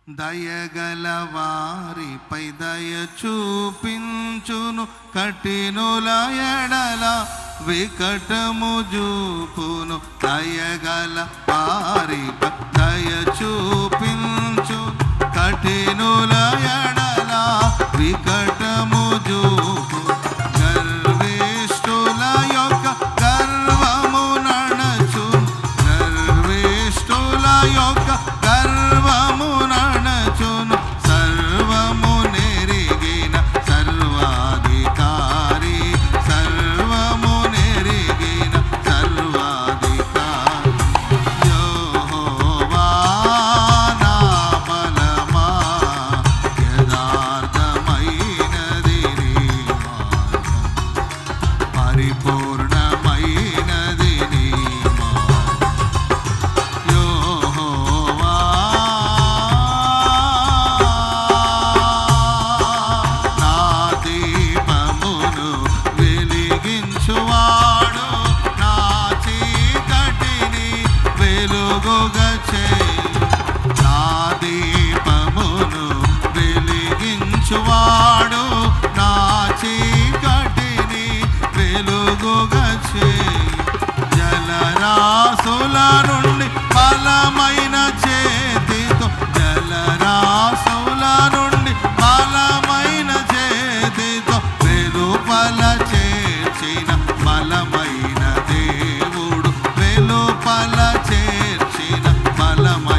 దయగల వారిపై దయ చూపించును, కఠినుల ఎడల వికటము చూపును. దయగల వారిపై దయ చూపించు, కఠినుల ఎడల వికటము చూపు. గర్విష్ఠుల యొక్క గర్వము నడచు, గర్విష్ఠుల యొక్క గర్వము నడచును. సర్వము నెరిగిన సర్వాధికారి, సర్వము నెరిగిన సర్వాధికారి. యెహోవా నా బలమా, యథార్థమైనది నీ మార్గం, పరిపూర్ణమైనది నీ మార్గం. యెహోవా నా దీపమును వెలిగించువాడు, నా చీకటిని వెలుగుగా చేయి. నా దీపమును వెలిగించువాడు, నా చీకటిని వెలుగుగా చేయి. జలరాశుల నుండి బలమైన చేతితో, జలరాశుల నుండి బలమైన చేతితో వెలుపల చేర్చిన బలమైన దేవుడు, వెలుపల చేర్చిన బలమైన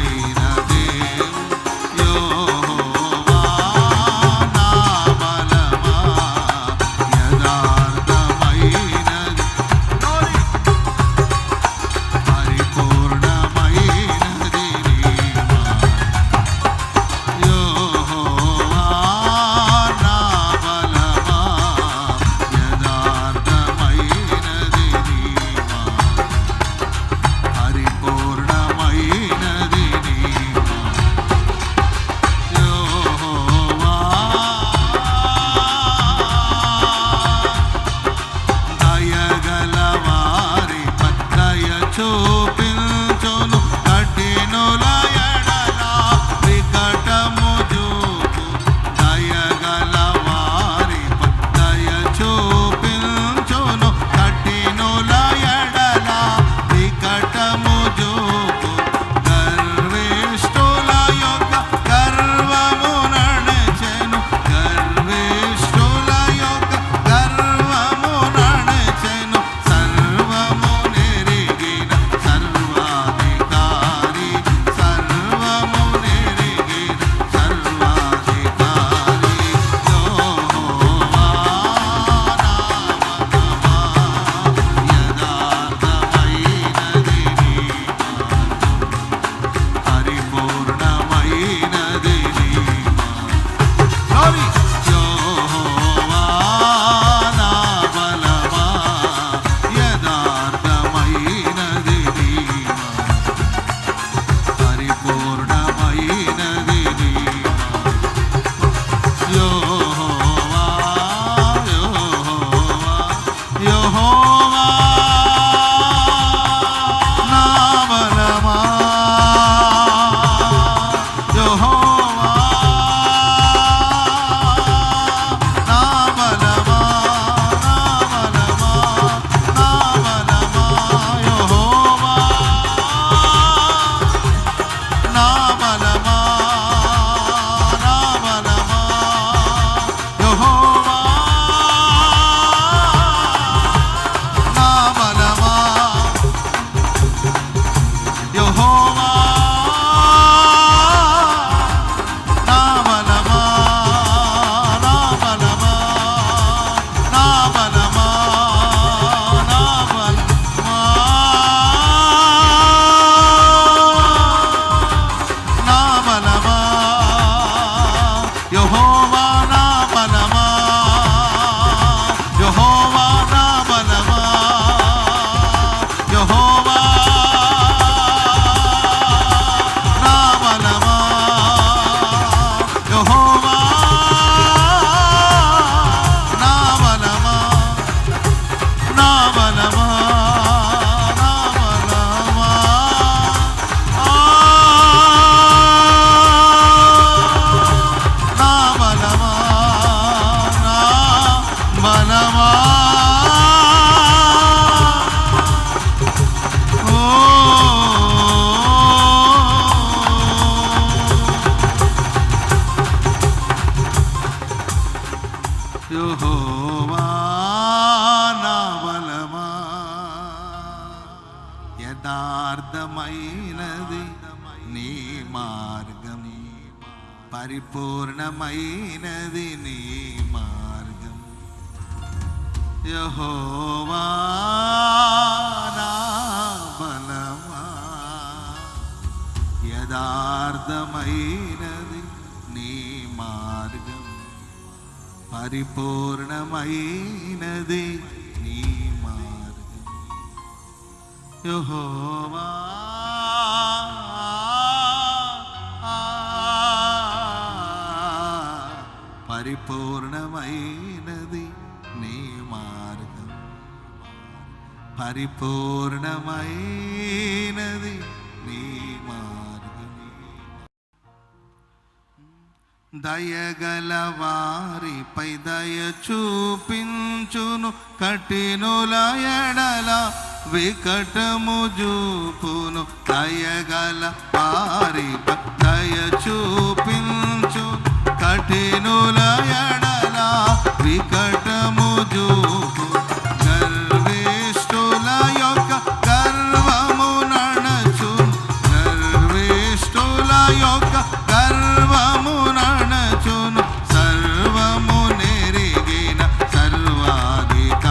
మార్గం, పరిపూర్ణమైనది నీ మార్గం. యెహోవా నా బలమా, యథార్థమైనది నీ మార్గం, పరిపూర్ణమైనది నీ మార్గం. యెహోవా పరిపూర్ణమైనది నీ మార్గం, పరిపూర్ణమైనది నీ మార్గం. దయగల వారిపై దయ చూపించును, కఠినుల ఎడల వికటము చూపును. దయగల వారిపై దయ చూపించు, కఠినుల ఎడల వికటము చూపు. గర్విష్ఠుల యొక్క గర్వము నడచు, గర్విష్ఠుల యొక్క గర్వము నడచును. సర్వము నెరిగిన సర్వాధికారి,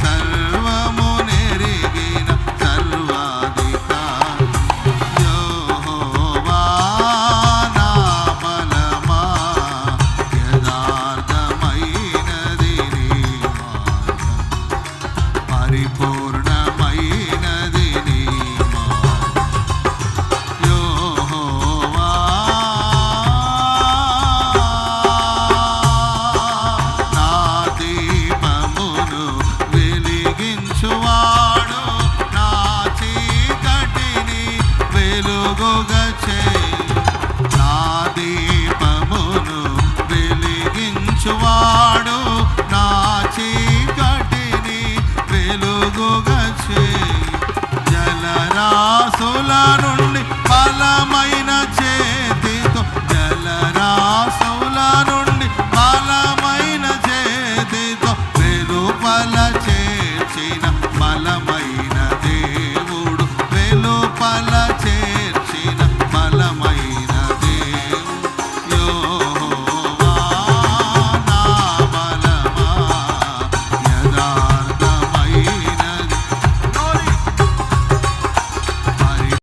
సర్వము నెరిగిన సర్వాధికారి. యెహోవా నా బలమా, యథార్థమైనది నీ మార్గం, పరిపూర్ణమైనది నీ మార్గం. యెహోవా నా దీపమును వెలిగించువాడు, నా చీకటిని వెలుగుగా